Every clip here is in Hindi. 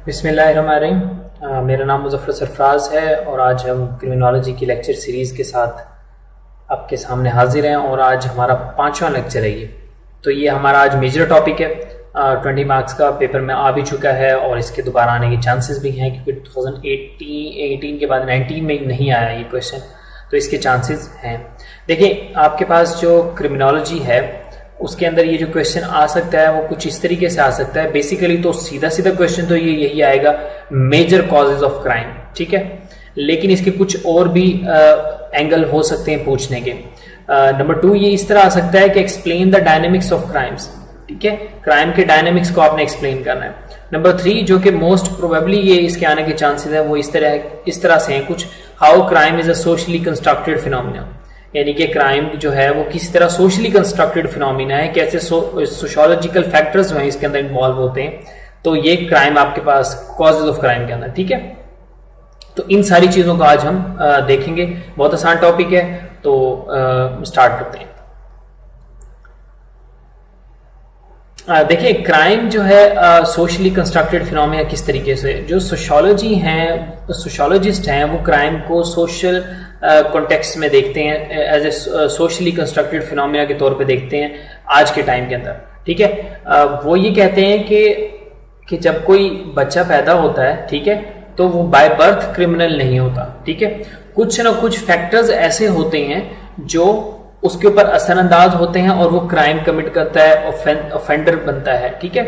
बिस्मिल्लाहिर्रहमानिर्रहीम। मेरा नाम मुज़फ़्फ़र सरफराज है और आज हम क्रिमिनोलॉजी की लेक्चर सीरीज़ के साथ आपके सामने हाजिर हैं और आज हमारा 5वां लेक्चर है ये। तो ये हमारा आज मेजर टॉपिक है। 20 मार्क्स का पेपर में आ भी चुका है और इसके दोबारा आने के चांसेस भी हैं क्योंकि 2018 के बाद 19 में नहीं आया ये क्वेश्चन, तो इसके चांसेस हैं। देखिए, आपके पास जो क्रिमिनोलॉजी है उसके अंदर ये जो क्वेश्चन आ सकता है वो कुछ इस तरीके से आ सकता है। बेसिकली तो सीधा सीधा क्वेश्चन तो ये यही आएगा, मेजर कॉजेज ऑफ क्राइम, ठीक है। लेकिन इसके कुछ और भी एंगल हो सकते हैं पूछने के। नंबर 2 ये इस तरह आ सकता है कि explain the dynamics of crimes, ठीक है। क्राइम के डायनेमिक्स को आपने एक्सप्लेन करना है। नंबर 3 जो कि मोस्ट प्रोबेबली ये इसके आने के चांसेस है वो इस तरह से हैं कुछ, how crime is a socially constructed phenomena, यानी कि क्राइम जो है वो किस तरह सोशली कंस्ट्रक्टेड फिनोमिना है, कैसे सोशियोलॉजिकल फैक्टर्स जो हैं इसके अंदर इन्वॉल्व होते हैं। तो ये क्राइम आपके पास कॉजेज ऑफ क्राइम के अंदर, ठीक है। तो इन सारी चीजों को आज हम देखेंगे। बहुत आसान टॉपिक है, तो स्टार्ट करते हैं। देखिए, क्राइम जो है सोशली कंस्ट्रक्टेड फिनोमिना किस तरीके से, जो सोशियोलॉजिस्ट हैं वो क्राइम को सोशल कॉन्टेक्स्ट में देखते हैं, as a socially constructed phenomena के तौर पे देखते हैं आज के टाइम के अंदर, ठीक है। वो ये कहते हैं कि जब कोई बच्चा पैदा होता है, ठीक है, तो वो बाय बर्थ क्रिमिनल नहीं होता, ठीक है। कुछ ना कुछ फैक्टर्स ऐसे होते हैं जो उसके ऊपर असरअंदाज होते हैं और वो क्राइम कमिट करता है, ऑफेंडर बनता है, ठीक है।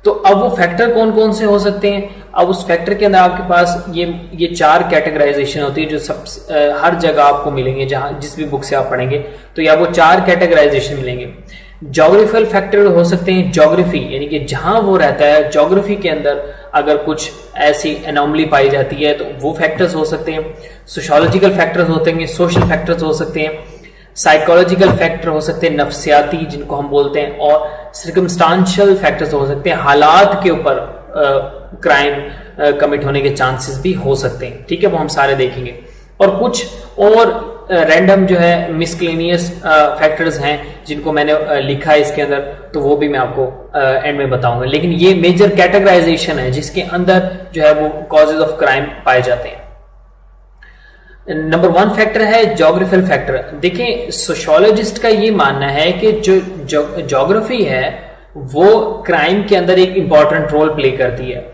तो अब वो फैक्टर कौन कौन से हो सकते हैं? अब उस फैक्टर के अंदर आपके पास ये 4 कैटेगराइजेशन होती है जो सब हर जगह आपको मिलेंगे, जहां जिस भी बुक से आप पढ़ेंगे तो या वो 4 कैटेगराइजेशन मिलेंगे। ज्योग्राफिकल फैक्टर हो सकते हैं, ज्योग्राफी यानी कि जहां वो रहता है ज्योग्राफी के अंदर अगर कुछ ऐसी एनोमली पाई जाती है तो वो फैक्टर्स हो सकते हैं। सोशियोलॉजिकल फैक्टर्स होते हैं, सोशल फैक्टर्स हो सकते हैं, साइकोलॉजिकल फैक्टर हो सकते हैं, नफ्सियाती जिनको हम बोलते हैं, और सर्कमस्टांशियल फैक्टर्स हो सकते हैं, हालात के ऊपर क्राइम कमिट होने के चांसेस भी हो सकते हैं, ठीक है। वो हम सारे देखेंगे। और कुछ और रैंडम जो है मिसक्लेनियस फैक्टर्स हैं जिनको मैंने लिखा है इसके अंदर, तो वो भी मैं आपको एंड में बताऊंगा। लेकिन ये मेजर कैटेगराइजेशन है जिसके अंदर जो है वो कॉजेज ऑफ क्राइम पाए जाते हैं। नंबर 1 फैक्टर है ज्योग्राफिकल फैक्टर। देखिए, सोशियोलॉजिस्ट का ये मानना है कि जो ज्योग्राफी है वो क्राइम के अंदर एक इंपॉर्टेंट रोल प्ले करती है।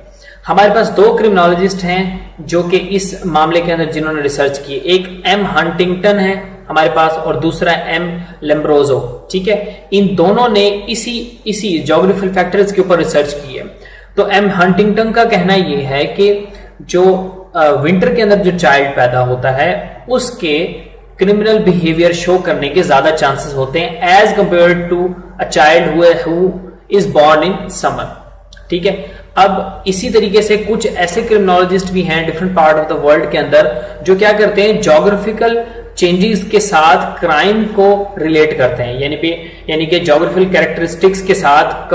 हमारे पास 2 क्रिमिनोलॉजिस्ट हैं जो कि इस मामले के अंदर जिन्होंने रिसर्च की। एक एम हंटिंगटन है हमारे पास और दूसरा एम लैम्ब्रोजो, ठीक है। इन दोनों ने इसी ज्योग्राफिकल फैक्टर्स के ऊपर रिसर्च की है। तो एम हंटिंगटन का कहना यह है कि जो विंटर के अंदर जो चाइल्ड पैदा होता है उसके क्रिमिनल बिहेवियर शो करने के ज्यादा चांसेस होते हैं as compare to a child who is born in summer, ठीक है। अब इसी तरीके से कुछ ऐसे क्रिमिनोलॉजिस्ट भी हैं different part of the world के अंदर जो क्या करते हैं, ज्योग्राफिकल चेंजेस के साथ क्राइम को रिलेट करते हैं, यानी कि ज्योग्राफिकल कैरेक्टरिस्टिक्स के साथ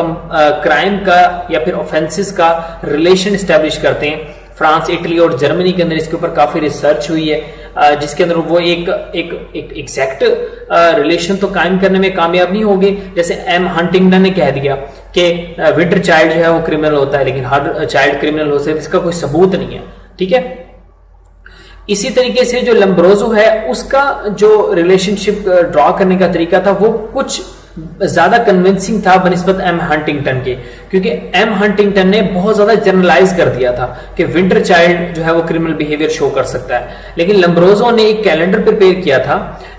क्राइम का या फिर ऑफेंसेस का रिलेशन स्टैब्लिश करते हैं। फ्रांस, इटली और जर्मनी के अंदर इसके ऊपर काफी रिसर्च हुई है जिसके अंदर वो एक एग्जैक्ट रिलेशन तो कायम करने में कामयाब नहीं होगी। जैसे एम हंटिंगटन ने कह दिया कि विंटर चाइल्ड जो है वो क्रिमिनल होता है, लेकिन हर चाइल्ड क्रिमिनल हो सकता है, इसका कोई सबूत नहीं है, ठीक है। इसी तरीके से जो लैम्ब्रोजो है उसका जो रिलेशनशिप ड्रॉ करने का तरीका था वो कुछ ज्यादा कन्विंसिंग था बनिस्बत एम हंटिंगटन के, क्योंकि एम हंटिंगटन ने बहुत ज्यादा जनरलाइज कर दिया था कि विंटर चाइल्ड जो है वो क्रिमिनल बिहेवियर शो कर सकता है। लेकिन लैम्ब्रोजो ने एक कैलेंडर प्रिपेयर किया था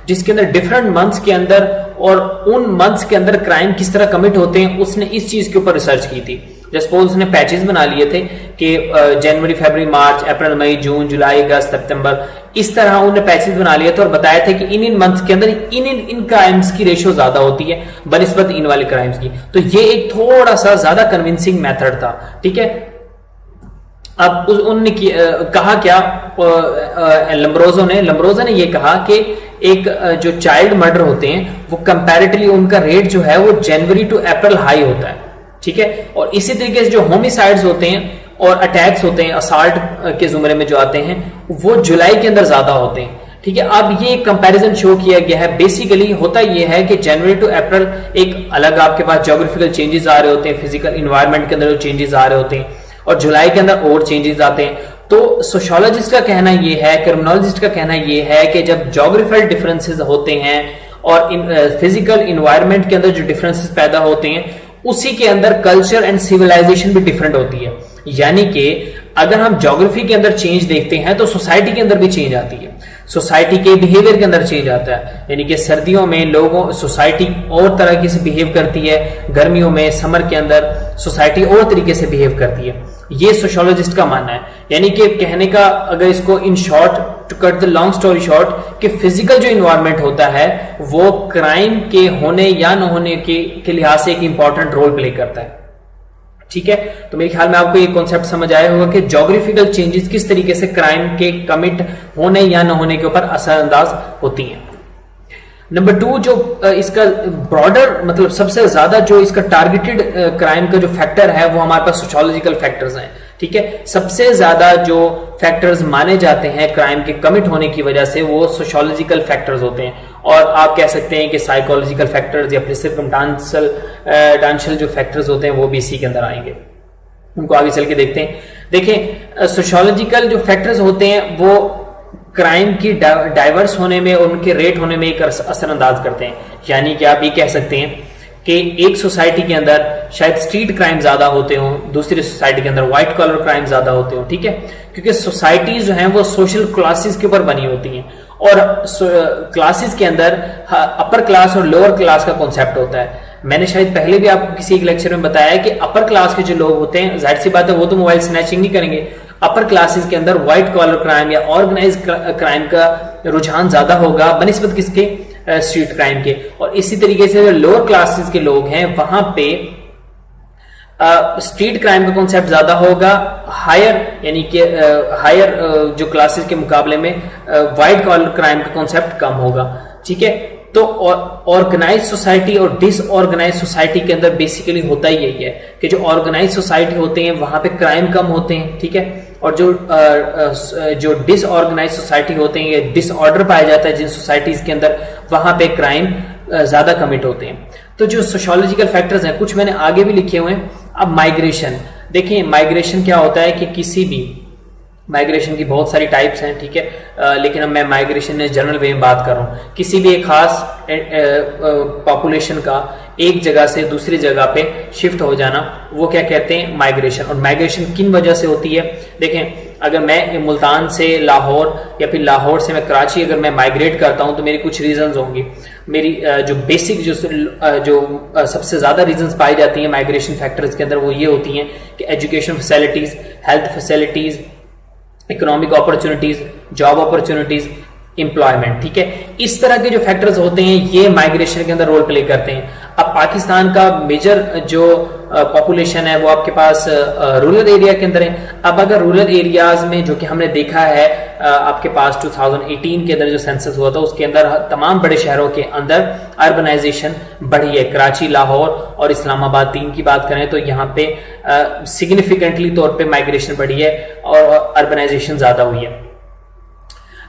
जिसके अंदर डिफरेंट मंथ्स के अंदर और उन मंथ्स के अंदर क्राइम किस तरह कमिट होते हैं, उसने इस चीज के ऊपर रिसर्च की थी। सपोज उसने पैचेस बना लिए थे कि जनवरी, फरवरी, मार्च, अप्रैल, मई, जून, जुलाई, अगस्त, सितंबर, इस तरह उन्होंने पैचेस बना लिए थे और बताया था कि इन मंथ्स के अंदर इन क्राइम्स की रेशियो ज्यादा होती है बनिस्बत इन वाले क्राइम्स की। तो ये एक थोड़ा सा ज्यादा कन्विंसिंग मेथड था, ठीक है। अब उन्होंने कहा क्या, लैम्ब्रोजो ने ये कहा कि एक जो चाइल्ड मर्डर होते हैं वो कंपैरेटिवली उनका रेट जो है वो जनवरी टू अप्रैल हाई होता है, ठीक है। और इसी तरीके से जो होमिसाइड्स होते हैं और अटैक्स होते हैं असॉल्ट के जुमरे में जो आते हैं वो जुलाई के अंदर ज्यादा होते हैं, ठीक है। अब ये कंपैरिजन शो किया गया है। बेसिकली होता ये है कि जनवरी टू अप्रैल एक अलग आपके पास ज्योग्राफिकल चेंजेस आ रहे होते हैं, फिजिकल इन्वायरमेंट के अंदर जो चेंजेस आ रहे होते हैं, और जुलाई के अंदर और चेंजेस आते हैं। तो सोशियोलॉजिस्ट का कहना यह है, क्रिमिनोलॉजिस्ट का कहना यह है कि जब ज्योग्राफिकल डिफरेंसेस होते हैं और फिजिकल इन्वायरमेंट के अंदर जो डिफरेंसेस पैदा होते हैं, उसी के अंदर कल्चर एंड सिविलाइजेशन भी डिफरेंट होती है। यानी कि अगर हम ज्योग्राफी के अंदर चेंज देखते हैं तो सोसाइटी के अंदर भी चेंज आती है, सोसाइटी के बिहेवियर के अंदर चेंज आता है। यानी कि सर्दियों में लोगों सोसाइटी और तरह से बिहेव करती है, गर्मियों में समर के अंदर सोसाइटी और तरीके से बिहेव करती है। ये सोशियोलॉजिस्ट का मानना है। यानी कि कहने का अगर इसको in short, to cut the long story short, कि फिजिकल जो इन्वायरमेंट होता है वो क्राइम के होने या न होने के लिहाज से एक इंपॉर्टेंट रोल प्ले करता है। ठीक है, तो मेरे ख्याल में आपको ये कॉन्सेप्ट समझ आया होगा कि ज्योग्राफिकल चेंजेस किस तरीके से क्राइम के कमिट होने या न होने के ऊपर असरअंदाज होती हैं। नंबर 2, जो इसका ब्रॉडर मतलब सबसे ज्यादा जो इसका टारगेटेड क्राइम का जो फैक्टर है वो हमारे पास सोशियोलॉजिकल फैक्टर्स हैं। ठीक है, सबसे ज्यादा जो फैक्टर्स माने जाते हैं क्राइम के कमिट होने की वजह से वो सोशियोलॉजिकल फैक्टर्स होते हैं, और आप कह सकते हैं कि साइकोलॉजिकल फैक्टर्स या फिर सर्कमस्टेंशियल जो फैक्टर्स होते हैं वो भी इसी के अंदर आएंगे। उनको आगे चल के देखते हैं। देखें, सोशियोलॉजिकल जो फैक्टर्स होते हैं वो क्राइम की डाइवर्स होने में, उनके रेट होने में एक असरअंदाज करते हैं। यानी कि आप ये कह सकते हैं कि एक सोसाइटी के अंदर शायद स्ट्रीट क्राइम ज्यादा होते हो, दूसरी सोसाइटी के अंदर व्हाइट कॉलर क्राइम ज्यादा होते हो। ठीक है, क्योंकि सोसाइटीज जो हैं वो सोशल क्लासेस के ऊपर बनी होती हैं, और क्लासेस के अंदर अपर क्लास और लोअर क्लास का कॉन्सेप्ट होता है। मैंने शायद पहले भी आपको किसी एक लेक्चर में बताया कि अपर क्लास के जो लोग होते हैं, जाहिर सी बात है वो तो मोबाइल स्नैचिंग नहीं करेंगे। अपर क्लासेस के अंदर व्हाइट कॉलर क्राइम या ऑर्गेनाइज क्राइम का रुझान ज्यादा होगा बनिस्बत किसके, स्ट्रीट क्राइम के। और इसी तरीके से जो लोअर क्लासेस के लोग हैं वहां पे स्ट्रीट क्राइम का कॉन्सेप्ट ज्यादा होगा, हायर यानी कि हायर जो क्लासेस के मुकाबले में व्हाइट कॉलर क्राइम का कॉन्सेप्ट कम होगा। ठीक है, तो ऑर्गेनाइज सोसाइटी और डिसऑर्गेनाइज सोसाइटी के अंदर बेसिकली होता ही यही है कि जो ऑर्गेनाइज सोसाइटी होते हैं वहां पे क्राइम कम होते हैं। ठीक है, और जो डिसऑर्गेनाइज सोसाइटी होते हैं, या डिसऑर्डर पाया जाता है जिन सोसाइटीज के अंदर, वहां पे क्राइम ज्यादा कमिट होते हैं। तो जो सोशियोलॉजिकल फैक्टर्स हैं कुछ मैंने आगे भी लिखे हुए हैं। अब माइग्रेशन देखिए, माइग्रेशन क्या होता है कि किसी भी माइग्रेशन की बहुत सारी टाइप्स हैं। ठीक है, लेकिन अब मैं माइग्रेशन में जनरल वे में बात कर रहा हूं। किसी भी एक खास पॉपुलेशन का एक जगह से दूसरी जगह पे शिफ्ट हो जाना, वो क्या कहते हैं, माइग्रेशन। और माइग्रेशन किन वजह से होती है? देखें, अगर मैं मुल्तान से लाहौर या फिर लाहौर से मैं कराची अगर मैं माइग्रेट करता हूं तो मेरी कुछ रीजंस होंगी। मेरी जो बेसिक जो सबसे ज्यादा रीजंस पाई जाती हैं माइग्रेशन फैक्टर्स के अंदर वो ये होती हैं कि education facilities, health facilities, economic opportunities, job opportunities, employment. ठीक है, इस तरह के जो फैक्टर्स होते हैं ये माइग्रेशन के अंदर रोल प्ले करते हैं। अब पाकिस्तान का मेजर जो पॉपुलेशन है वो आपके पास रूरल एरिया के अंदर है। अब अगर रूरल एरियाज में, जो कि हमने देखा है आपके पास 2018 के अंदर जो सेंसस हुआ था उसके अंदर तमाम बड़े शहरों के अंदर अर्बनाइजेशन बढ़ी है। कराची, लाहौर और इस्लामाबाद तीन की बात करें तो यहाँ पे सिग्निफिकेंटली तौर पे माइग्रेशन बढ़ी है और अर्बनाइजेशन ज्यादा हुई है।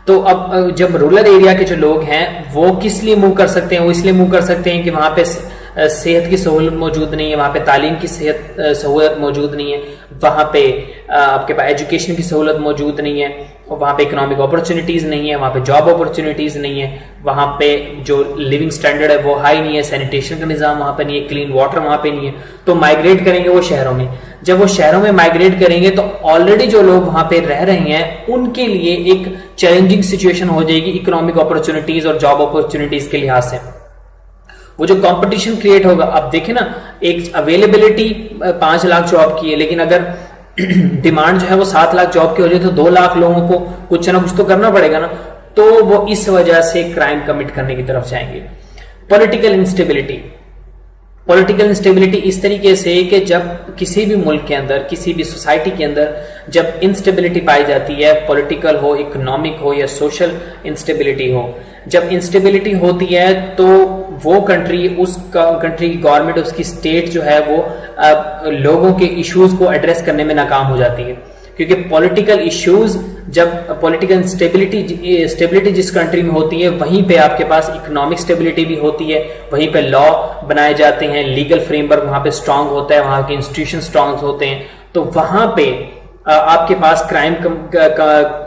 तो अब जब रूरल एरिया के जो लोग हैं वो किस लिए मूव कर सकते हैं? वो इसलिए मूव कर सकते हैं कि वहां पे सेहत की सहूलत मौजूद नहीं है, वहां पे तालीम की सहूलत मौजूद नहीं है, वहां पे आपके पास एजुकेशन की सहूलत मौजूद नहीं है, वहां पे इकोनॉमिक अपॉर्चुनिटीज नहीं है, वहां पे जॉब अपॉर्चुनिटीज नहीं है, वहां पे जो लिविंग स्टैंडर्ड है वो हाई नहीं है, सैनिटेशन का निजाम वहां पे नहीं है, क्लीन वाटर वहां पे नहीं है। तो माइग्रेट करेंगे वो शहरों में। जब वो शहरों में माइग्रेट करेंगे तो ऑलरेडी जो लोग वहां पे रह रहे हैं उनके लिए एक चैलेंजिंग सिचुएशन हो जाएगी इकोनॉमिक अपॉर्चुनिटीज और जॉब अपॉर्चुनिटीज के लिहाज से। वो जो कंपटीशन क्रिएट होगा, अब देखें ना, एक अवेलेबिलिटी 5 लाख जॉब की है, लेकिन अगर डिमांड जो है वो 7 लाख जॉब की हो जाए तो 2 लाख लोगों को कुछ ना कुछ तो करना पड़ेगा ना। तो वो इस वजह से क्राइम कमिट करने की तरफ जाएंगे। पॉलिटिकल इंस्टेबिलिटी इस तरीके से कि जब किसी भी मुल्क के अंदर, किसी भी सोसाइटी के अंदर जब इंस्टेबिलिटी पाई जाती है, पॉलिटिकल हो, इकोनॉमिक हो या सोशल इंस्टेबिलिटी हो, जब इंस्टेबिलिटी होती है तो वो कंट्री, उस कंट्री की गवर्नमेंट, उसकी स्टेट जो है वो लोगों के इश्यूज को एड्रेस करने में नाकाम हो जाती है। क्योंकि पॉलिटिकल इश्यूज, जब पॉलिटिकल स्टेबिलिटी जिस कंट्री में होती है वहीं पे आपके पास इकोनॉमिक स्टेबिलिटी भी होती है, वहीं पे लॉ बनाए जाते हैं, लीगल फ्रेमवर्क वहां पे स्ट्रांग होता है, वहां के इंस्टीट्यूशन स्ट्रांग होते हैं। तो वहां पे आपके पास क्राइम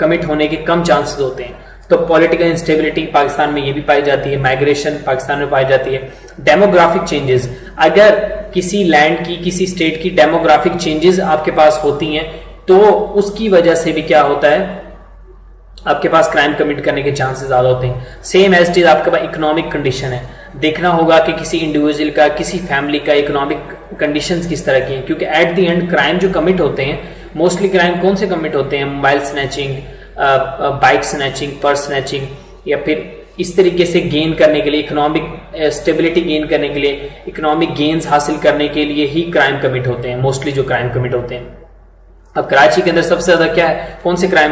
कमिट होने के कम चांसेस होते हैं। तो पॉलिटिकल इंस्टेबिलिटी पाकिस्तान में ये भी पाई जाती है, माइग्रेशन पाकिस्तान में पाई जाती है, डेमोग्राफिक चेंजेस, अगर किसी लैंड की किसी स्टेट की डेमोग्राफिक चेंजेस आपके पास होती हैं तो उसकी वजह से भी क्या होता है, आपके पास क्राइम कमिट करने के चांसेस ज्यादा होते हैं। सेम एज इट इज आपके पास इकोनॉमिक कंडीशन है, देखना होगा कि किसी इंडिविजुअल का किसी फैमिली का इकोनॉमिक कंडीशंस किस तरह की हैं, क्योंकि एट द एंड क्राइम जो कमिट होते हैं, मोस्टली क्राइम कौन से कमिट होते हैं, mobile snatching, bike snatching, purse snatching, या फिर इस तरीके से गेन करने के लिए, इकोनॉमिक स्टेबिलिटी गेन करने के लिए, इकोनॉमिक गेन्स हासिल करने के लिए ही क्राइम कमिट होते हैं, मोस्टली जो क्राइम कमिट होते हैं। अब कराची के अंदर सबसे ज्यादा क्या है, कौन से क्राइम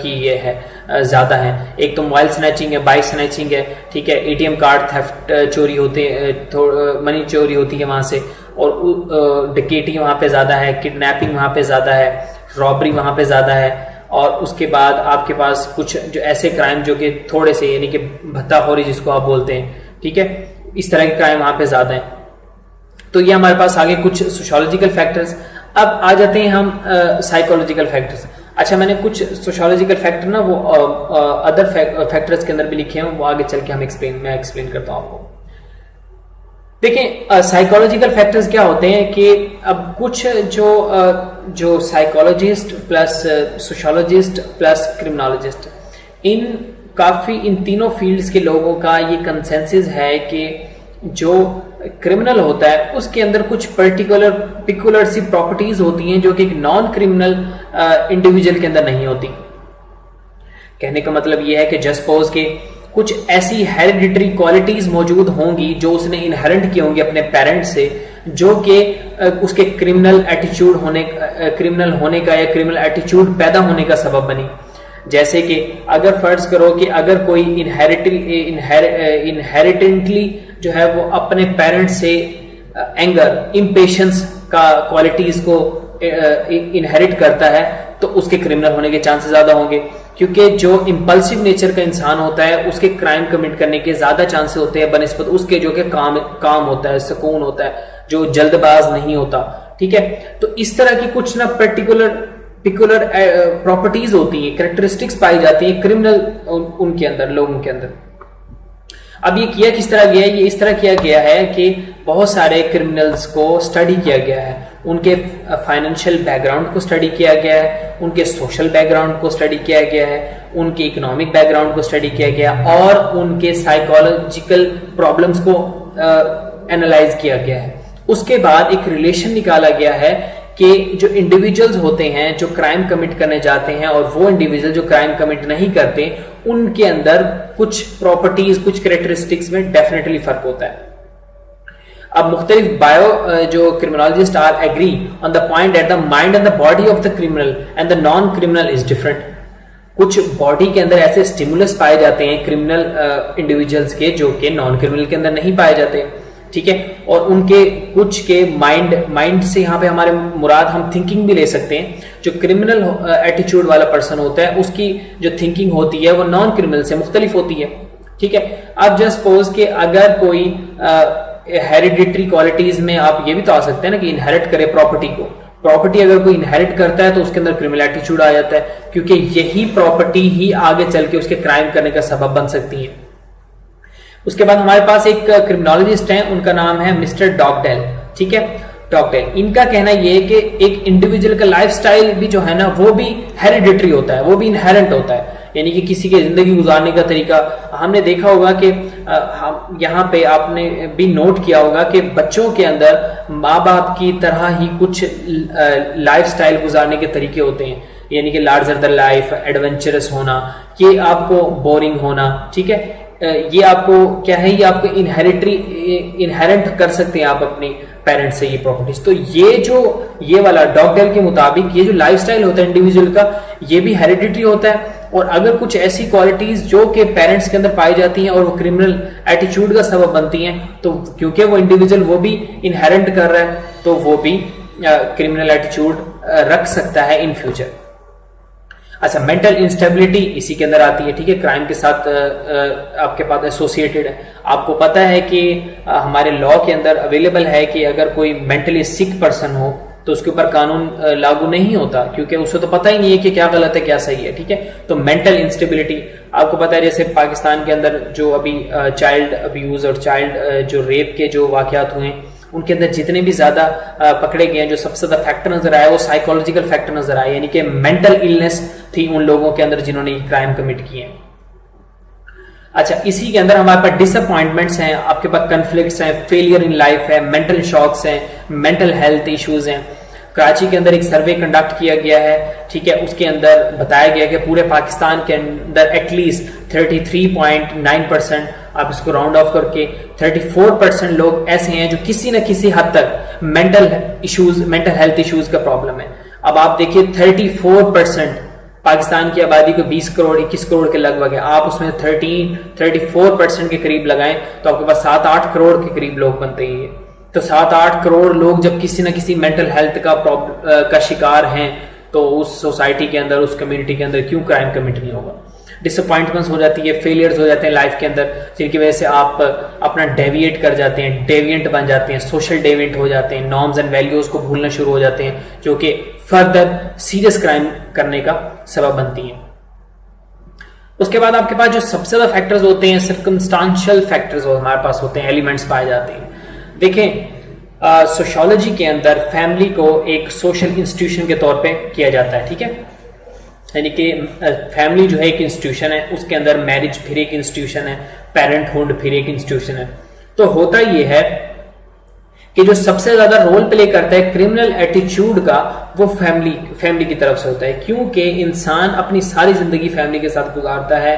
की ये है ज्यादा है, एक तो मोबाइल स्नैचिंग है, बाइक स्नैचिंग है, ठीक है, एटीएम कार्ड थेफ्ट चोरी होते, मनी चोरी होती है वहां से, और डकैती वहां पे ज्यादा है, किडनैपिंग वहां पे ज्यादा है, रॉबरी वहां पे ज्यादा है, और उसके बाद आपके पास कुछ जो ऐसे क्राइम जो कि थोड़े से, यानी कि भत्ताखोरी जिसको आप बोलते हैं, ठीक है, इस तरह के क्राइम वहां पे ज्यादा है। तो ये हमारे पास आगे कुछ सोशियोलॉजिकल फैक्टर्स। अब आ जाते हैं हम साइकोलॉजिकल फैक्टर्स। अच्छा, मैंने कुछ सोशियोलॉजिकल फैक्टर ना वो अदर फैक्टर्स के अंदर भी लिखे हैं, वो आगे चल के मैं एक्सप्लेन करता हूं आपको। देखिए, साइकोलॉजिकल फैक्टर्स क्या होते हैं कि अब कुछ जो psychologist plus sociologist plus criminologist, इन तीनों फील्ड्स के लोगों का ये कंसेंसस है कि जो क्रिमिनल होता है उसके अंदर कुछ पिकुलर सी प्रॉपर्टीज होती हैं जो कि एक नॉन क्रिमिनल इंडिविजुअल के अंदर नहीं होती। कहने का मतलब यह है कि जस्ट सपोज के कुछ ऐसी हेरिडिटरी क्वालिटीज मौजूद होंगी जो उसने इनहेरेंट की होंगी अपने पेरेंट्स से, जो कि उसके क्रिमिनल होने का या क्रिमिनल एटीट्यूड पैदा होने का सबब बनी। जैसे कि अगर फर्ज करो कि अगर कोई इनहेरिटेंटली जो है वो अपने पेरेंट्स से एंगर, इम्पेशंस का क्वालिटीज को इनहेरिट करता है तो उसके क्रिमिनल होने के चांसेस ज्यादा होंगे, क्योंकि जो इंपल्सिव नेचर का इंसान होता है उसके क्राइम कमिट करने के ज्यादा चांसेस होते हैं बनिस्बत उसके जो कि काम होता है, सुकून होता है, जो जल्दबाज नहीं होता। ठीक है, तो इस तरह की कुछ ना पिकुलर प्रॉपर्टीज होती है, कैरेक्टरिस्टिक्स पाई जाती है क्रिमिनल उनके अंदर, लोगों के अंदर। अब ये किया किस तरह गया है? ये इस तरह किया गया है कि बहुत सारे क्रिमिनल्स को स्टडी किया गया है, उनके फाइनेंशियल बैकग्राउंड को स्टडी किया गया है, उनके सोशल बैकग्राउंड को स्टडी किया गया है, उनके इकोनॉमिक बैकग्राउंड को स्टडी किया गया, और उनके साइकोलॉजिकल प्रॉब्लम्स को एनालाइज किया गया है। उसके बाद एक रिलेशन निकाला गया है कि जो इंडिविजुअल्स होते हैं जो क्राइम कमिट करने जाते हैं और वो इंडिविजुअल जो क्राइम कमिट नहीं करते, उनके अंदर कुछ प्रॉपर्टीज, कुछ कैरेक्टरिस्टिक्स में डेफिनेटली फर्क होता है। अब मुख्तलिफ जो criminologist are agree on the point that the mind and the body of the criminal and the non criminal is different. कुछ बॉडी के अंदर ऐसे स्टिमुलस पाए जाते हैं क्रिमिनल इंडिविजुअल्स के जो कि नॉन क्रिमिनल के अंदर नहीं पाए जाते। ठीक है, और उनके कुछ के माइंड से यहाँ पे हमारे मुराद हम थिंकिंग भी ले सकते हैं। जो क्रिमिनल एटीट्यूड वाला पर्सन होता है उसकी जो थिंकिंग होती है वो नॉन क्रिमिनल से मुख्तलिफ होती है। ठीक है, अब जस्ट सपोज कि अगर कोई हेरिडिटरी क्वालिटीज में आप ये भी तो आ सकते हैं ना कि इनहेरिट करे प्रॉपर्टी को। प्रॉपर्टी अगर कोई इनहेरिट करता है तो उसके अंदर क्रिमिनल एटीट्यूड आ जाता है, क्योंकि यही प्रॉपर्टी ही आगे चल के उसके क्राइम करने का सबब बन सकती है। उसके बाद हमारे पास एक क्रिमिनोलॉजिस्ट हैं, उनका नाम है मिस्टर डॉगडेल। ठीक है, डॉगडेल, इनका कहना यह है कि एक इंडिविजुअल का लाइफस्टाइल भी जो है ना वो भी हेरिडिटरी होता है, वो भी इनहेरेंट होता है, यानी कि किसी के जिंदगी गुजारने का तरीका। हमने देखा होगा कि यहाँ पे आपने भी नोट किया होगा कि बच्चों के अंदर माँ बाप की तरह ही कुछ लाइफस्टाइल गुजारने के तरीके होते हैं, यानी कि लार्जर दैन लाइफ, एडवेंचरस होना, ये आपको बोरिंग होना। ठीक है, ये आपको क्या है, ये आपको इनहेरेंट कर सकते हैं आप अपने पेरेंट्स से ये प्रॉपर्टीज। तो ये वाला डॉगडेल के मुताबिक ये जो लाइफस्टाइल होता है इंडिविजुअल का, ये भी हेरिडिटरी होता है। और अगर कुछ ऐसी क्वालिटीज जो कि पेरेंट्स के अंदर पाई जाती हैं और वो क्रिमिनल एटीट्यूड का सबब बनती हैं, तो क्योंकि वो इंडिविजुअल वो भी इनहेरेंट कर रहा है तो वो भी क्रिमिनल एटीट्यूड रख सकता है इन फ्यूचर। अच्छा, मेंटल इंस्टेबिलिटी इसी के अंदर आती है। ठीक है, क्राइम के साथ आपके पास एसोसिएटेड है। आपको पता है कि हमारे लॉ के अंदर अवेलेबल है कि अगर कोई मेंटली सिक पर्सन हो तो उसके ऊपर कानून लागू नहीं होता, क्योंकि उसे तो पता ही नहीं है कि क्या गलत है क्या सही है, ठीक है। तो मेंटल इंस्टेबिलिटी, आपको पता है जैसे पाकिस्तान के अंदर जो अभी चाइल्ड अब्यूज और चाइल्ड जो रेप के जो वाकयात हुए हैं, उनके अंदर जितने भी ज्यादा पकड़े गए हैं, जो सबसे ज्यादा फैक्टर नजर आया वो साइकोलॉजिकल फैक्टर नजर आया, यानी कि मेंटल इलनेस थी उन लोगों के अंदर जिन्होंने ये क्राइम कमिट किए हैं। अच्छा, इसी के अंदर हमारे पास डिसअपॉइंटमेंट्स हैं, आपके पास कन्फ्लिक्ट्स हैं, फेलियर इन लाइफ है, मेंटल शॉक्स हैं, मेंटल हेल्थ इश्यूज हैं। कराची के अंदर एक सर्वे कंडक्ट किया गया है, ठीक है, उसके अंदर बताया गया कि पूरे पाकिस्तान के अंदर एटलीस्ट 33.9%, आप इसको राउंड ऑफ करके 34% लोग ऐसे हैं जो किसी न किसी हद तक मेंटल हेल्थ इश्यूज का प्रॉब्लम है। अब आप देखिए 34%, पाकिस्तान की आबादी को 20 करोड़ 21 करोड़ के लगभग है, आप उसमें 34% के करीब लगाएं तो आपके पास 7-8 करोड़ के करीब लोग बनते हैं। तो 7-8 करोड़ लोग जब किसी न किसी मेंटल हेल्थ का शिकार हैं, तो उस सोसाइटी के अंदर, उस कम्युनिटी के अंदर क्यों क्राइम कमिट नहीं होगा। डिसअपॉइंटमेंट्स हो जाती है, फेलियर्स हो जाते हैं लाइफ के अंदर, जिनकी वजह से आप अपना डेविएट कर जाते हैं, डेविएंट बन जाते हैं, सोशल डेविएंट हो जाते हैं, नॉर्म्स एंड वैल्यूज को भूलना शुरू हो जाते हैं, जो कि फर्दर सीरियस क्राइम करने का सबब बनती हैं। उसके बाद आपके पास जो सबसे ज्यादा फैक्टर्स होते हैं, सर्कमस्टांशियल फैक्टर्स हमारे पास होते हैं, एलिमेंट्स पाए जाते हैं। देखें, सोशियोलॉजी के अंदर फैमिली को एक सोशल इंस्टीट्यूशन के तौर पे किया जाता है, ठीक है, यानी कि फैमिली जो है एक इंस्टीट्यूशन है, उसके अंदर मैरिज फिर एक इंस्टीट्यूशन है, पेरेंटहुड फिर एक इंस्टीट्यूशन है। तो होता यह है कि जो सबसे ज्यादा रोल प्ले करता है क्रिमिनल एटीट्यूड का, वो फैमिली की तरफ से होता है, क्योंकि इंसान अपनी सारी जिंदगी फैमिली के साथ गुजारता है।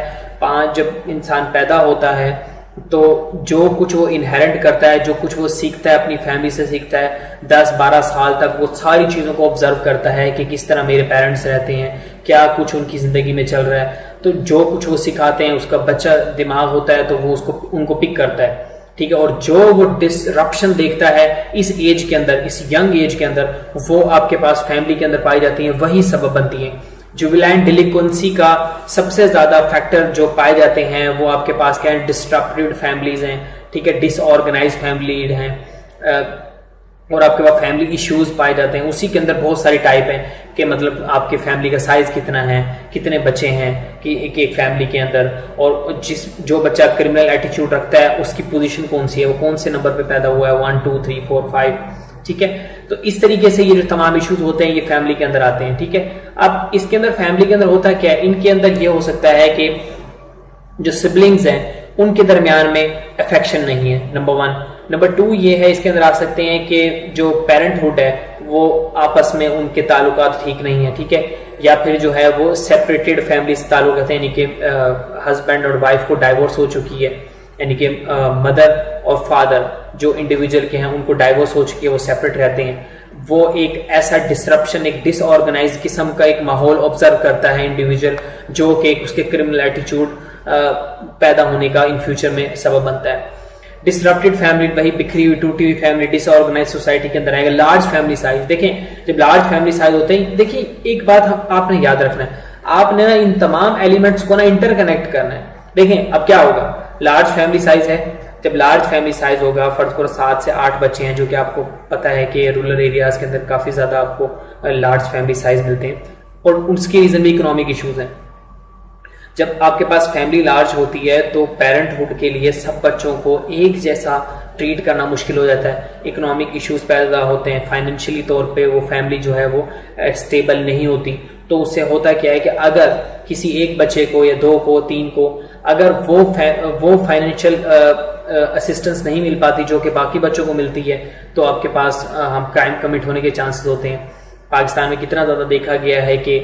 जब इंसान पैदा होता है तो जो कुछ वो इनहेरेंट करता है, जो कुछ वो सीखता है अपनी फैमिली से सीखता है, 10-12 साल तक वो सारी चीजों को ऑब्जर्व करता है कि किस तरह मेरे पेरेंट्स रहते हैं, क्या कुछ उनकी जिंदगी में चल रहा है। तो जो कुछ वो सिखाते हैं, उसका बच्चा दिमाग होता है तो वो उनको पिक करता है, ठीक है। और जो वो डिसरप्शन देखता है इस एज के अंदर, इस यंग एज के अंदर, वो आपके पास फैमिली के अंदर पाई जाती है, वही सबब बनती है। जुवेनाइल डिलिक्वेंसी का सबसे ज्यादा फैक्टर जो पाए जाते हैं वो आपके पास क्या है, डिस्ट्रप्टेड फैमिलीज हैं, ठीक है, डिसऑर्गेनाइज फैमिली हैं, और आपके पास फैमिली इश्यूज पाए जाते हैं। उसी के अंदर बहुत सारी टाइप हैं कि मतलब आपके फैमिली का साइज कितना है, कितने बच्चे हैं कि एक फैमिली के अंदर, और जो बच्चा क्रिमिनल एटीट्यूड रखता है उसकी पोजीशन कौन सी है, वो कौन से नंबर पे पैदा हुआ है, 1 2 3 4 5, ठीक है। तो इस तरीके से ये जो तमाम इश्यूज होते हैं ये फैमिली के अंदर आते हैं, ठीक है। अब इसके अंदर फैमिली के अंदर होता क्या है, इनके अंदर ये हो सकता है कि जो सिबलिंग्स हैं उनके दरमियान में अफेक्शन नहीं है, नंबर 1। नंबर 2 ये है, इसके अंदर आ सकते हैं कि जो पेरेंटहुड है वो आपस में उनके ताल्लुकात ठीक नहीं है, ठीक है, या फिर जो है वो सेपरेटेड फैमिली से ताल्लुक रहते हैं, यानी कि हस्बैंड और वाइफ को डाइवोर्स हो चुकी है, यानी कि मदर और फादर जो इंडिविजुअल के हैं उनको डाइवोर्स हो चुकी है, वो सेपरेट रहते हैं। वो एक ऐसा डिसरप्शन, एक डिसऑर्गेनाइज किस्म का एक माहौल ऑब्जर्व करता है इंडिविजुअल, जो कि उसके क्रिमिनल एटीट्यूड पैदा होने का इन फ्यूचर में सबब बनता है। डिसरप्टेड फैमिली, वही बिखरी हुई टूटी हुई फैमिली, डिसऑर्गेनाइज सोसाइटी के अंदर आएगा। लार्ज फैमिली साइज, देखें जब लार्ज फैमिली साइज होते हैं, देखिए एक बात आपने याद रखना है, आपने ना इन तमाम एलिमेंट्स को ना इंटरकनेक्ट करना है। देखें अब क्या होगा, लार्ज फैमिली साइज है, जब लार्ज फैमिली साइज होगा, फर्ज करो 7 से 8 बच्चे हैं, जो कि आपको पता है कि रूरल एरियाज के अंदर काफी ज्यादा आपको लार्ज फैमिली साइज मिलते हैं, और उसके रीजन भी इकोनॉमिक इश्यूज हैं। जब आपके पास फैमिली लार्ज होती है तो पेरेंटहुड के लिए सब बच्चों को एक जैसा ट्रीट करना मुश्किल हो जाता है, इकोनॉमिक इश्यूज पैदा होते हैं, फाइनेंशियली तौर पे वो फैमिली जो है वो स्टेबल नहीं होती। तो उससे होता क्या है कि अगर किसी एक बच्चे को या 2 को 3 को अगर वो फाइनेंशियल असिस्टेंस नहीं मिल पाती जो कि बाकी बच्चों को मिलती है, तो आपके पास हम क्राइम कमिट होने के चांसेस होते हैं। पाकिस्तान में कितना ज़्यादा देखा गया है कि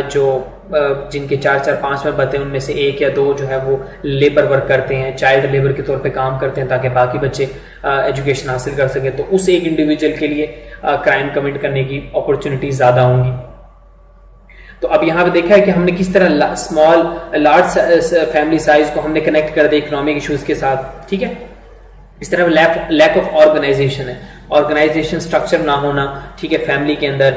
जो जिनके 4-4 5 बच्चे उनमें से 1 या 2 जो है वो लेबर वर्क करते हैं, चाइल्ड लेबर के तौर पे काम करते हैं, ताकि बाकी बच्चे एजुकेशन हासिल कर सके। तो उस एक इंडिविजुअल के लिए क्राइम कमिट करने की अपॉर्चुनिटी ज़्यादा होंगी। तो अब यहाँ पे देखा है कि हमने किस तरह लार्ज फैमिली साइज को हमने कनेक्ट कर दिया इकोनॉमिक इश्यूज के साथ, ठीक है। इस तरह लैक ऑफ ऑर्गेनाइजेशन है, ऑर्गेनाइजेशन स्ट्रक्चर ना होना, ठीक है, फैमिली के अंदर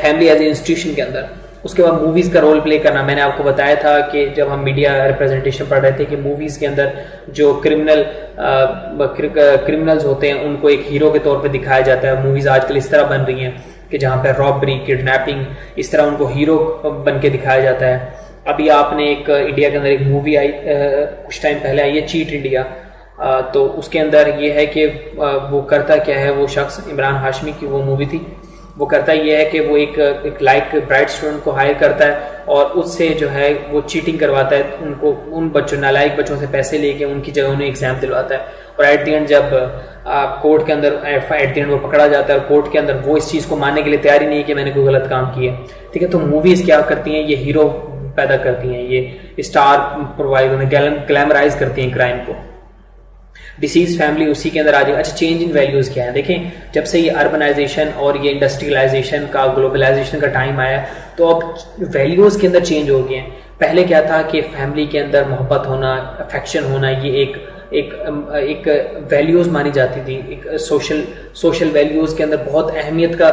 फैमिली एज ए इंस्टीट्यूशन के अंदर। उसके बाद मूवीज का रोल प्ले करना। मैंने आपको बताया था कि जब हम मीडिया रिप्रेजेंटेशन पढ़ रहे थे कि मूवीज के अंदर जो क्रिमिनल्स होते हैं उनको एक हीरो के तौर पे दिखाया जाता है। मूवीज आजकल इस तरह बन रही हैं कि जहाँ पे रॉबरी, किडनैपिंग, इस तरह उनको हीरो बन के दिखाया जाता है। अभी आपने एक इंडिया के अंदर एक मूवी आई, कुछ टाइम पहले आई है, चीट इंडिया। तो उसके अंदर ये है कि वो करता क्या है, वो शख्स, इमरान हाशमी की वो मूवी थी, वो करता ये है कि वो एक लाइक ब्राइट स्टूडेंट को हायर करता है और उससे जो है वो चीटिंग करवाता है, उनको, उन बच्चों, नालायक बच्चों से पैसे लेके उनकी जगह उन्हें एग्जाम दिलवाता है। और एट द एंड जब कोर्ट के अंदर एट द एंड वो पकड़ा जाता है और कोर्ट के अंदर वो इस चीज़ को मानने के लिए तैयारी नहीं है कि मैंने कोई गलत काम किया है। ठीक है, तो मूवीज़ क्या करती हैं, ये हीरो पैदा करती हैं, ये स्टार प्रोवाइड, उन्हें ग्लैमराइज करती हैं क्राइम को। डिसीज फैमिली उसी के अंदर आ जाएगा। अच्छा, चेंज इन वैल्यूज क्या है? देखें, जब से ये अर्बनाइजेशन और ये इंडस्ट्रियलाइजेशन का, ग्लोबलाइजेशन का टाइम आया, तो अब वैल्यूज के अंदर चेंज हो गए हैं। पहले क्या था कि फैमिली के अंदर मोहब्बत होना, अफेक्शन होना, ये एक वैल्यूज मानी जाती थी, एक सोशल वैल्यूज के अंदर बहुत अहमियत का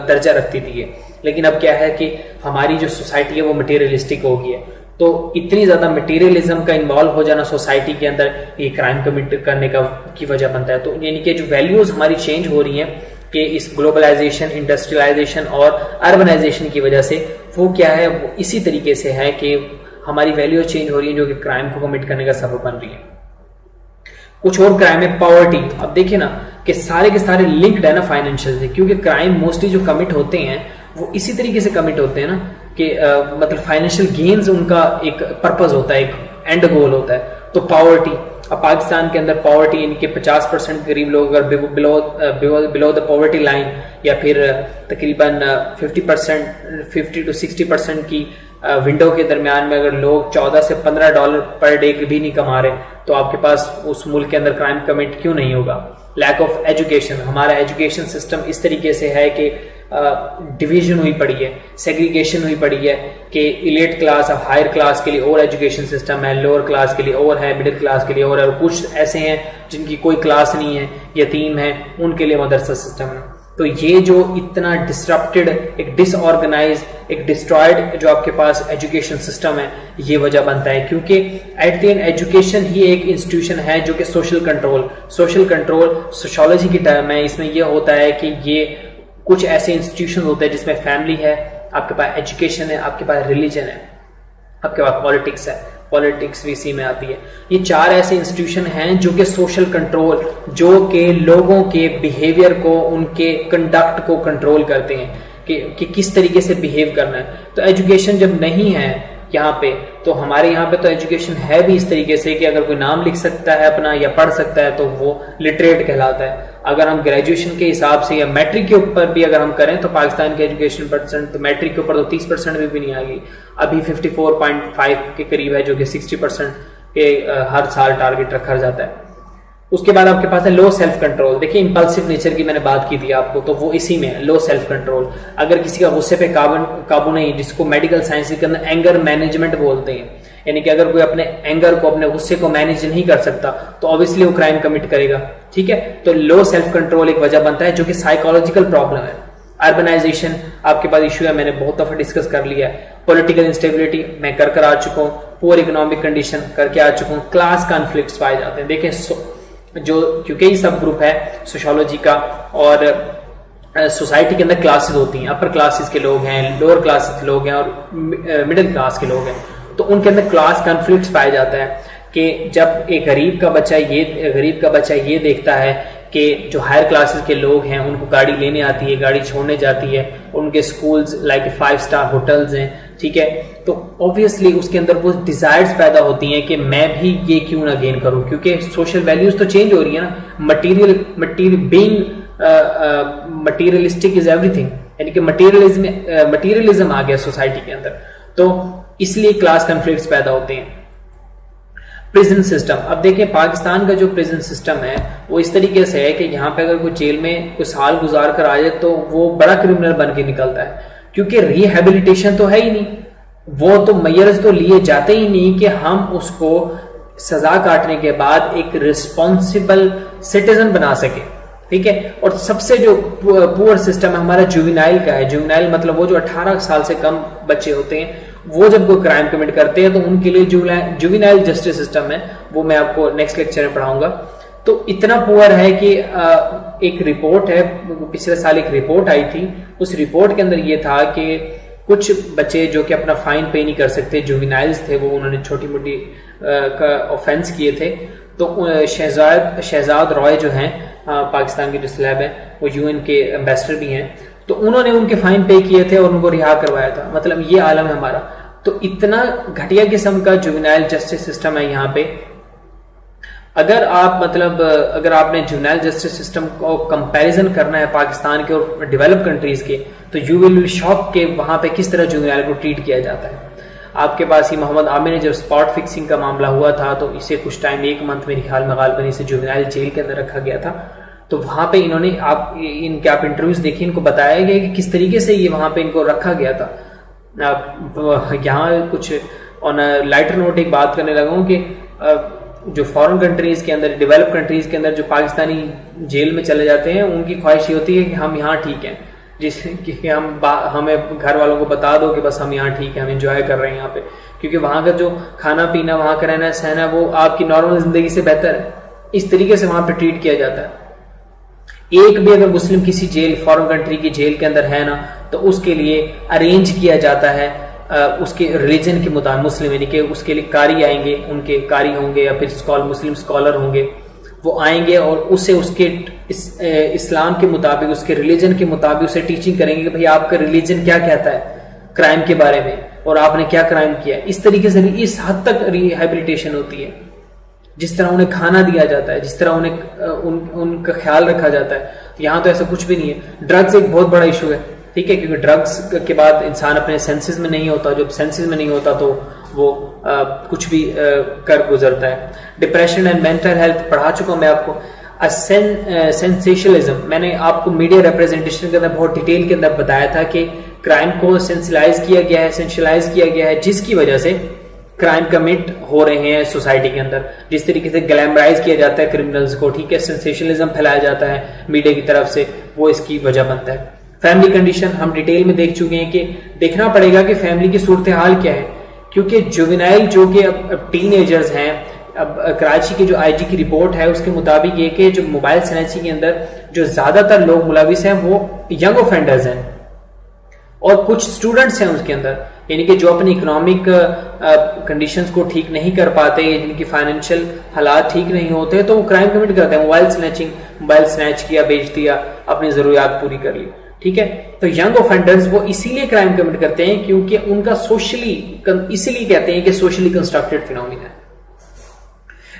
दर्जा रखती थी ये। लेकिन अब क्या है कि हमारी जो सोसाइटी है वो मटेरियलिस्टिक हो गई है। तो इतनी ज्यादा मटेरियलिज्म का इन्वॉल्व हो जाना सोसाइटी के अंदर, ये क्राइम कमिट करने की वजह बनता है। तो यानी कि जो वैल्यूज हमारी चेंज हो रही हैं कि इस ग्लोबलाइजेशन, इंडस्ट्रियलाइजेशन और अर्बनाइजेशन की वजह से, वो क्या है, वो इसी तरीके से है कि हमारी वैल्यूज चेंज हो रही है जो कि क्राइम को कमिट करने का सबब बन रही है। कुछ और क्राइम है, पॉवर्टी। अब देखिए ना कि सारे के सारे लिंक्ड है ना फाइनेंशियल से, क्योंकि क्राइम मोस्टली जो कमिट होते हैं वो इसी तरीके से कमिट होते हैं ना कि मतलब फाइनेंशियल गेन्स उनका एक पर्पस होता है, एक एंड गोल होता है। तो पॉवर्टी, अब पाकिस्तान के अंदर पॉवर्टी इनके 50% करीब लोग अगर बिलो द पॉवर्टी लाइन, या फिर तकरीबन 50 to 60% की विंडो के दरमियान में अगर लोग $14 से $15 पर डे भी नहीं कमा रहे, तो आपके पास उस मुल्क के अंदर क्राइम कमिट क्यों नहीं होगा? लैक ऑफ एजुकेशन, हमारा एजुकेशन सिस्टम इस तरीके से है कि डिवीजन हुई पड़ी है, सेग्रीगेशन हुई पड़ी है कि इलेट क्लास और हायर क्लास के लिए और एजुकेशन सिस्टम है, लोअर क्लास के लिए और है, मिडिल क्लास के लिए और कुछ ऐसे हैं जिनकी कोई क्लास नहीं है, यतीम है, उनके लिए मदरसा सिस्टम है। तो ये जो इतना डिसरप्टेड, एक डिसऑर्गेनाइज, एक डिस्ट्रॉयड जो आपके पास एजुकेशन सिस्टम है, ये वजह बनता है। क्योंकि एट द एंड एजुकेशन ही एक इंस्टीट्यूशन है जो कि सोशल कंट्रोल सोशियोलॉजी की टर्म है। इसमें यह होता है कि ये कुछ ऐसे इंस्टीट्यूशन होते हैं जिसमें फैमिली है, आपके पास एजुकेशन है, आपके पास रिलीजन है, आपके पास पॉलिटिक्स है, पॉलिटिक्स भी इसी में आती है। ये चार ऐसे इंस्टीट्यूशन हैं जो कि सोशल कंट्रोल, जो कि लोगों के बिहेवियर को, उनके कंडक्ट को कंट्रोल करते हैं कि किस तरीके से बिहेव करना है। तो एजुकेशन जब नहीं है यहाँ पे, तो हमारे यहाँ पे तो एजुकेशन है भी इस तरीके से कि अगर कोई नाम लिख सकता है अपना या पढ़ सकता है तो वो लिटरेट कहलाता है। अगर हम ग्रेजुएशन के हिसाब से या मैट्रिक के ऊपर भी अगर हम करें तो पाकिस्तान के एजुकेशन परसेंट, तो मैट्रिक के ऊपर तो 30% भी नहीं आ गई, अभी 54.5 के करीब है, जो कि 60% के हर साल टारगेट रखा जाता है। उसके बाद आपके पास है लो सेल्फ कंट्रोल। देखिए, इंपल्सिव नेचर की मैंने बात की थी आपको, तो वो इसी में है, लो सेल्फ कंट्रोल। अगर किसी का गुस्से पे काबू नहीं, जिसको मेडिकल साइंस के अंदर एंगर मैनेजमेंट बोलते हैं, यानी कि अगर कोई अपने एंगर को, अपने गुस्से को मैनेज नहीं कर सकता तो ऑब्वियसली वो क्राइम कमिट करेगा। ठीक है, तो लो सेल्फ कंट्रोल एक वजह बनता है जो कि साइकोलॉजिकल प्रॉब्लम है। अर्बनाइजेशन आपके पास इशू है, मैंने बहुत दफा डिस्कस कर लिया है। पॉलिटिकल इंस्टेबिलिटी मैं कर आ चुका हूँ, पुअर इकोनॉमिक कंडीशन करके आ चुका हूँ। क्लास कॉन्फ्लिक्ट्स पाए जाते हैं। देखें, जो क्योंकि ये सब ग्रुप है सोशियोलॉजी का, और सोसाइटी के अंदर क्लासेस होती हैं, अपर क्लासेस के लोग हैं, लोअर क्लासेस के लोग हैं और मिडिल क्लास के लोग हैं। तो उनके अंदर क्लास कॉन्फ्लिक्ट्स पाया जाता है कि जब एक गरीब का बच्चा ये देखता है कि जो हायर क्लासेस के लोग हैं उनको गाड़ी लेने आती है, गाड़ी छोड़ने जाती है, उनके स्कूल्स लाइक 5 स्टार होटल्स हैं, ठीक है, तो ऑब्वियसली उसके अंदर वो डिजायर्स पैदा होती हैं कि मैं भी ये क्यों ना गेन करूं, क्योंकि सोशल वैल्यूज तो चेंज हो रही है ना। मटीरियलिस्टिक इज एवरीथिंग, यानी कि मटीरियलिज्म आ गया सोसाइटी के अंदर, तो इसलिए क्लास कॉन्फ्लिक्ट्स पैदा होते हैं। प्रिजन सिस्टम, अब देखें पाकिस्तान का जो प्रिजन सिस्टम है वो इस तरीके से है कि यहाँ पे अगर कोई जेल में कोई साल गुजार कर आ जाए तो वो बड़ा क्रिमिनल बन के निकलता है, क्योंकि रिहेबिलिटेशन तो है ही नहीं, वो तो मैयर्स तो लिए जाते ही नहीं कि हम उसको सजा काटने के बाद एक रिस्पॉन्सिबल सिटीजन बना सके। ठीक है। और सबसे जो पुअर सिस्टम है हमारा जुवेनाइल का है। जुवेनाइल मतलब वो जो 18 साल से कम बच्चे होते हैं, वो जब कोई क्राइम कमिट करते हैं तो उनके लिए जुवेनाइल जस्टिस सिस्टम है, वो मैं आपको नेक्स्ट लेक्चर में पढ़ाऊंगा। तो इतना पुअर है कि एक रिपोर्ट है, पिछले साल एक रिपोर्ट आई थी, उस रिपोर्ट के अंदर ये था कि कुछ बच्चे जो कि अपना फाइन पे नहीं कर सकते, जुवेनाइल्स थे, वो उन्होंने छोटी मोटी ऑफेंस किए थे। तो शहजाद रॉय जो हैं, पाकिस्तान के जो स्लैब है, वो यूएन के एम्बेसडर भी हैं, तो उन्होंने उनके फाइन पे किए थे और उनको रिहा करवाया था। मतलब ये आलम है हमारा। तो इतना घटिया किस्म का जुवेनाइल जस्टिस सिस्टम है यहाँ पे। अगर आपने जुवेनाइल जस्टिस सिस्टम को कंपैरिजन करना है पाकिस्तान के और डेवलप कंट्रीज के, तो यू विल बी शॉक के वहां पे किस तरह जुवेनाइल को ट्रीट किया जाता है। आपके पास ही मोहम्मद आमिर ने जब स्पॉट फिक्सिंग का मामला हुआ था, तो इसे कुछ टाइम, एक मंथ मेरे ख्याल में गालबन से जुवेनाइल जेल के अंदर रखा गया था। तो वहां पे इन्होंने आप इंटरव्यूज देखिए, इनको बताया गया कि किस तरीके से ये वहां पे इनको रखा गया था। यहाँ कुछ ऑन लाइटर नोट एक बात करने लगा हूँ कि जो फॉरेन कंट्रीज के अंदर, डेवलप कंट्रीज के अंदर जो पाकिस्तानी जेल में चले जाते हैं, उनकी ख्वाहिश ये होती है कि हम यहाँ ठीक हैं, जिससे हमें घर वालों को बता दो कि बस हम यहाँ ठीक है, हम एंजॉय कर रहे हैं यहाँ पे, क्योंकि वहां का जो खाना पीना, वहां का रहना सहना, वो आपकी नॉर्मल जिंदगी से बेहतर है। इस तरीके से वहां पे ट्रीट किया जाता है। एक भी अगर मुस्लिम किसी जेल, फॉरेन कंट्री की जेल के अंदर है ना, तो उसके लिए अरेंज किया जाता है उसके रिलीजन के मुताबिक, मुस्लिम यानी कि उसके लिए कारी आएंगे, उनके कारी होंगे या फिर मुस्लिम स्कॉलर होंगे, वो आएंगे और उसे उसके इस्लाम के मुताबिक, उसके रिलीजन के मुताबिक उसे टीचिंग करेंगे कि भाई आपका रिलीजन क्या कहता है क्राइम के बारे में और आपने क्या क्राइम किया। इस तरीके से इस हद तक रिहेबिलिटेशन होती है। जिस तरह उन्हें खाना दिया जाता है, जिस तरह उन्हें उनका ख्याल रखा जाता है, यहाँ तो ऐसा कुछ भी नहीं है। ड्रग्स एक बहुत बड़ा इशू है, ठीक है, क्योंकि ड्रग्स के बाद इंसान अपने सेंसेस में नहीं होता। जब सेंसेस में नहीं होता तो वो कुछ भी कर गुजरता है। डिप्रेशन एंड मेंटल हेल्थ पढ़ा चुका हूं मैं आपको। सेंसेशनलिज्म मैंने आपको मीडिया रिप्रेजेंटेशन के अंदर बहुत डिटेल के अंदर बताया था कि क्राइम को सेंसिलाइज किया गया है, सेंशलाइज किया गया है, जिसकी वजह से क्राइम कमिट हो रहे हैं सोसाइटी के अंदर। जिस तरीके से ग्लैमराइज किया जाता है क्रिमिनल्स को, ठीक है, सेंसेशनलिज्म फैलाया जाता है मीडिया की तरफ से, वो इसकी वजह बनता है। फैमिली कंडीशन हम डिटेल में देख चुके हैं कि देखना पड़ेगा कि फैमिली की सूरत हाल क्या है, क्योंकि जुवेनाइल जो कि अब टीनेजर्स हैं, अब कराची की जो आईजी की रिपोर्ट है उसके मुताबिक ये कि जो मोबाइल स्नैचिंग के अंदर जो ज्यादातर लोग मुलविस हैं वो यंग ऑफेंडर्स हैं और कुछ स्टूडेंट्स हैं उसके अंदर, यानी कि जो अपनी इकोनॉमिक कंडीशंस को ठीक नहीं कर पाते, जिनकी फाइनेंशियल हालात ठीक नहीं होते, तो वो क्राइम कमिट करते हैं। मोबाइल स्नैच किया, बेच दिया, अपनी जरूरियात पूरी कर ली, ठीक है। तो यंग ऑफेंडर्स वो इसीलिए क्राइम कमिट करते हैं क्योंकि उनका इसीलिए कहते हैं कि सोशली कंस्ट्रक्टेड फिनोमिना है।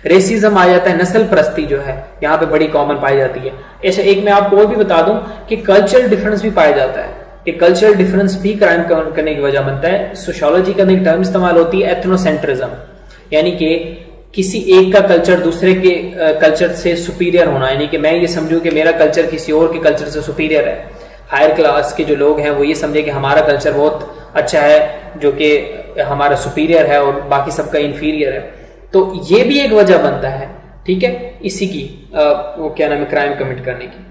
रेसिज्म आ जाता है, नस्ल परस्ती जो है यहाँ पे बड़ी कॉमन पाई जाती है। ऐसा एक मैं आपको और भी बता दूं कि कल्चरल डिफरेंस भी पाया जाता है, कि कल्चरल डिफरेंस भी क्राइम करने की वजह बनता है। सोशियोलॉजी का एक टर्म इस्तेमाल होती है एथनोसेंट्रिज्म, यानी कि किसी एक का कल्चर दूसरे के कल्चर से सुपीरियर होना, यानी कि मैं ये समझूं कि मेरा कल्चर किसी और के कल्चर से सुपीरियर है। हायर क्लास के जो लोग हैं वो ये समझे कि हमारा कल्चर बहुत अच्छा है, जो कि हमारा सुपीरियर है और बाकी सबका इंफीरियर है। तो ये भी एक वजह बनता है, ठीक है, इसी की वो क्या नाम है, क्राइम कमिट करने की।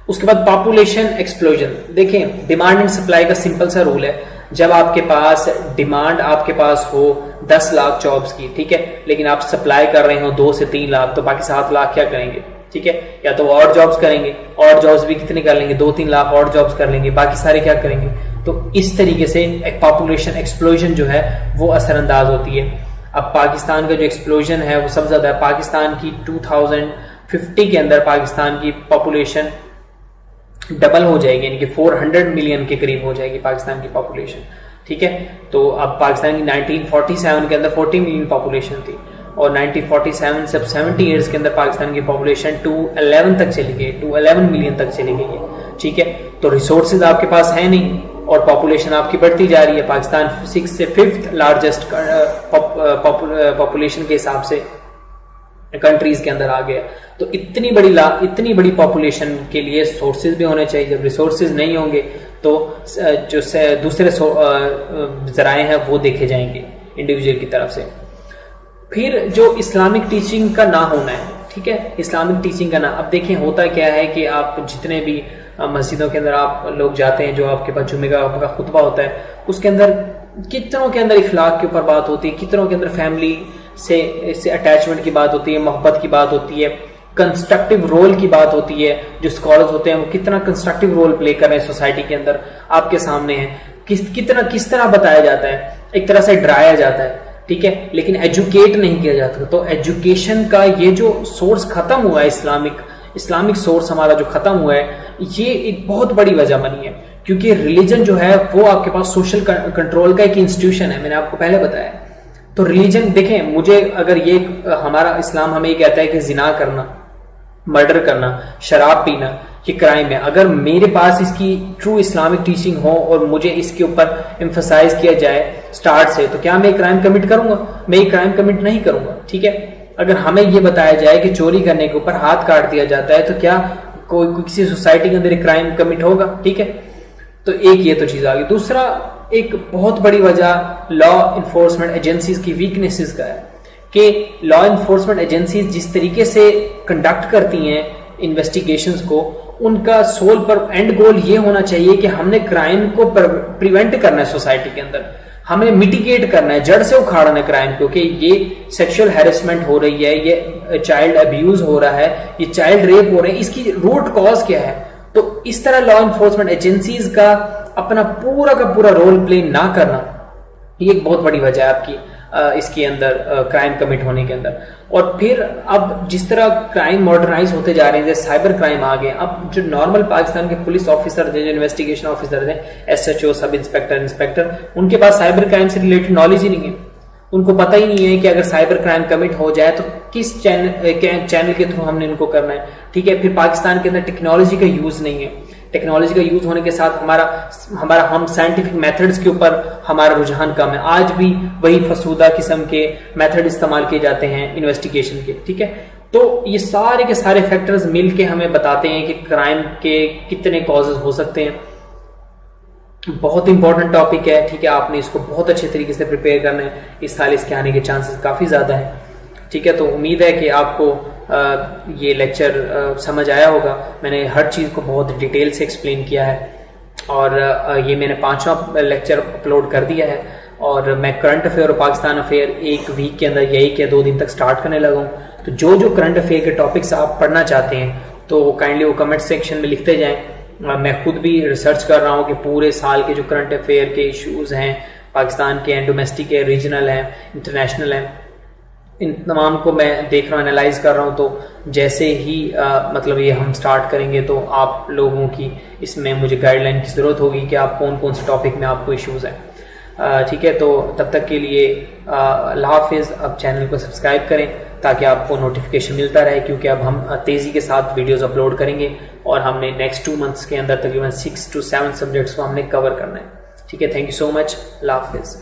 उसके बाद पॉपुलेशन एक्सप्लोजन। देखें, डिमांड एंड सप्लाई का सिंपल सा रूल है। जब आपके पास डिमांड आपके पास हो 10 लाख जॉब्स की, ठीक है, लेकिन आप सप्लाई कर रहे हो 2 से 3 लाख, तो बाकी 7 लाख क्या करेंगे, ठीक है, या तो और जॉब्स करेंगे, और जॉब्स भी कितने कर लेंगे, 2-3 लाख और जॉब्स कर लेंगे, बाकी सारे क्या करेंगे। तो इस तरीके से एक पॉपुलेशन एक्सप्लोजन जो है वो असरअंदाज होती है। अब पाकिस्तान का जो एक्सप्लोजन है वो सबसे ज्यादा है। पाकिस्तान की 2050 के अंदर पाकिस्तान की पॉपुलेशन डबल हो जाएगी, यानी कि 400 मिलियन के करीब हो जाएगी पाकिस्तान की पॉपुलेशन, ठीक है। तो अब पाकिस्तान की 1947 के अंदर 40 मिलियन पॉपुलेशन थी और 1947 से 70 ईयर्स के अंदर पाकिस्तान की पॉपुलेशन 211 तक चली गई, 211 मिलियन तक चली गई है, ठीक है। तो रिसोर्सेज आपके पास है नहीं और पॉपुलेशन आपकी बढ़ती जा रही है। पाकिस्तान 6th से 5th लार्जेस्ट पॉपुलेशन के हिसाब से कंट्रीज के अंदर आ गया। तो इतनी बड़ी पॉपुलेशन के लिए सोर्सेज भी होने चाहिए। जब रिसोर्सेज नहीं होंगे तो जो दूसरे जराए हैं वो देखे जाएंगे इंडिविजुअल की तरफ से। फिर जो इस्लामिक टीचिंग का ना होना है, ठीक ठीक है, इस्लामिक टीचिंग का ना। अब देखें होता क्या है कि आप जितने भी मस्जिदों के अंदर आप लोग जाते हैं, जो आपके पास जुमे का आपका खुतबा होता है, उसके अंदर कितनों के अंदर इखलाक के ऊपर बात होती है, कितनों के अंदर फैमिली से अटैचमेंट की बात होती है, मोहब्बत की बात होती है, कंस्ट्रक्टिव रोल की बात होती है। जो स्कॉलर्स होते हैं वो कितना कंस्ट्रक्टिव रोल प्ले कर रहे हैं सोसाइटी के अंदर, आपके सामने है। किस तरह बताया जाता है, एक तरह से डराया जाता है, ठीक है, लेकिन एजुकेट नहीं किया जाता। तो एजुकेशन का ये जो सोर्स खत्म हुआ है, इस्लामिक सोर्स हमारा जो खत्म हुआ है, ये एक बहुत बड़ी वजह बनी है। क्योंकि रिलीजन जो है वो आपके पास सोशल कंट्रोल का एक इंस्टीट्यूशन है, मैंने आपको पहले बताया। तो रिलीजन देखें, मुझे अगर ये हमारा इस्लाम हमें ये कहता है कि जिना करना, मर्डर करना, शराब पीना ये क्राइम है, अगर मेरे पास इसकी ट्रू इस्लामिक टीचिंग हो और मुझे इसके ऊपर एम्फसाइज किया जाए स्टार्ट से, तो क्या मैं क्राइम कमिट करूंगा? मैं ये क्राइम कमिट नहीं करूंगा, ठीक है। अगर हमें ये बताया जाए कि चोरी करने के ऊपर हाथ काट दिया जाता है, तो क्या कोई किसी सोसाइटी के अंदर एक क्राइम कमिट होगा? ठीक है, तो एक ये तो चीज आ गई। दूसरा, एक बहुत बड़ी वजह लॉ इन्फोर्समेंट एजेंसीज की वीकनेसेस का है कि लॉ इन्फोर्समेंट एजेंसीज जिस तरीके से कंडक्ट करती हैं इन्वेस्टिगेशंस को, उनका सोल पर एंड गोल ये होना चाहिए कि हमने क्राइम को प्रिवेंट करना है सोसाइटी के अंदर, हमें मिटिगेट करना है, जड़ से उखाड़ना है क्राइम को, कि ये सेक्सुअल हैरेसमेंट हो रही है, ये चाइल्ड अब्यूज हो रहा है, ये चाइल्ड रेप हो रहे हैं, इसकी रूट कॉज क्या है। तो इस तरह लॉ इन्फोर्समेंट एजेंसीज का अपना पूरा का पूरा रोल प्ले ना करना, ये एक बहुत बड़ी वजह है आपकी इसके अंदर क्राइम कमिट होने के अंदर। और फिर अब जिस तरह क्राइम मॉडर्नाइज होते जा रहे हैं, जैसे साइबर क्राइम आ गए, अब जो नॉर्मल पाकिस्तान के पुलिस ऑफिसर थे, जो इन्वेस्टिगेशन ऑफिसर थे, SHO, सब इंस्पेक्टर, उनके पास साइबर क्राइम से रिलेटेड नॉलेज ही नहीं है। उनको पता ही नहीं है कि अगर साइबर क्राइम कमिट हो जाए तो किस चैनल के थ्रू हमने इनको करना है, ठीक है। फिर पाकिस्तान के अंदर टेक्नोलॉजी का यूज नहीं है, टेक्नोलॉजी का यूज होने के साथ हम साइंटिफिक मेथड्स के ऊपर हमारा रुझान कम है। आज भी वही फसूदा किस्म के मेथड इस्तेमाल किए जाते हैं इन्वेस्टिगेशन के, ठीक है। तो ये सारे के सारे फैक्टर्स मिलके हमें बताते हैं कि क्राइम के कितने कॉजेज हो सकते हैं। बहुत इंपॉर्टेंट टॉपिक है, ठीक है, आपने इसको बहुत अच्छे तरीके से प्रिपेयर करना है। इस साल इसके आने के चांसेस काफी ज्यादा है, ठीक है। तो उम्मीद है कि आपको ये लेक्चर समझ आया होगा। मैंने हर चीज़ को बहुत डिटेल से एक्सप्लेन किया है और ये मैंने 5वां लेक्चर अपलोड कर दिया है। और मैं करंट अफेयर और पाकिस्तान अफेयर एक वीक के अंदर या 1 या 2 दिन तक स्टार्ट करने लगा हूँ। तो जो करंट अफेयर के टॉपिक्स आप पढ़ना चाहते हैं तो काइंडली वो कमेंट सेक्शन में लिखते जाएं। मैं खुद भी रिसर्च कर रहा हूँ कि पूरे साल के जो करंट अफेयर के इश्यूज हैं पाकिस्तान के हैं, डोमेस्टिक है, रीजनल हैं, इंटरनेशनल हैं, इन तमाम को मैं देख रहा हूँ, एनालाइज कर रहा हूँ। तो जैसे ही मतलब ये हम स्टार्ट करेंगे तो आप लोगों की इसमें मुझे गाइडलाइन की ज़रूरत होगी कि आप कौन कौन से टॉपिक में आपको इश्यूज़ हैं, ठीक है। तो तब तक के लिए अल्लाह हाफिज़। अब चैनल को सब्सक्राइब करें ताकि आपको नोटिफिकेशन मिलता रहे, क्योंकि अब हम तेज़ी के साथ वीडियोज़ अपलोड करेंगे और हमने नेक्स्ट 2 मंथ्स के अंदर तकरीबन 6 to 7 सब्जेक्ट्स को हमने कवर करना है, ठीक है। थैंक यू सो मच, अल्लाह हाफिज़।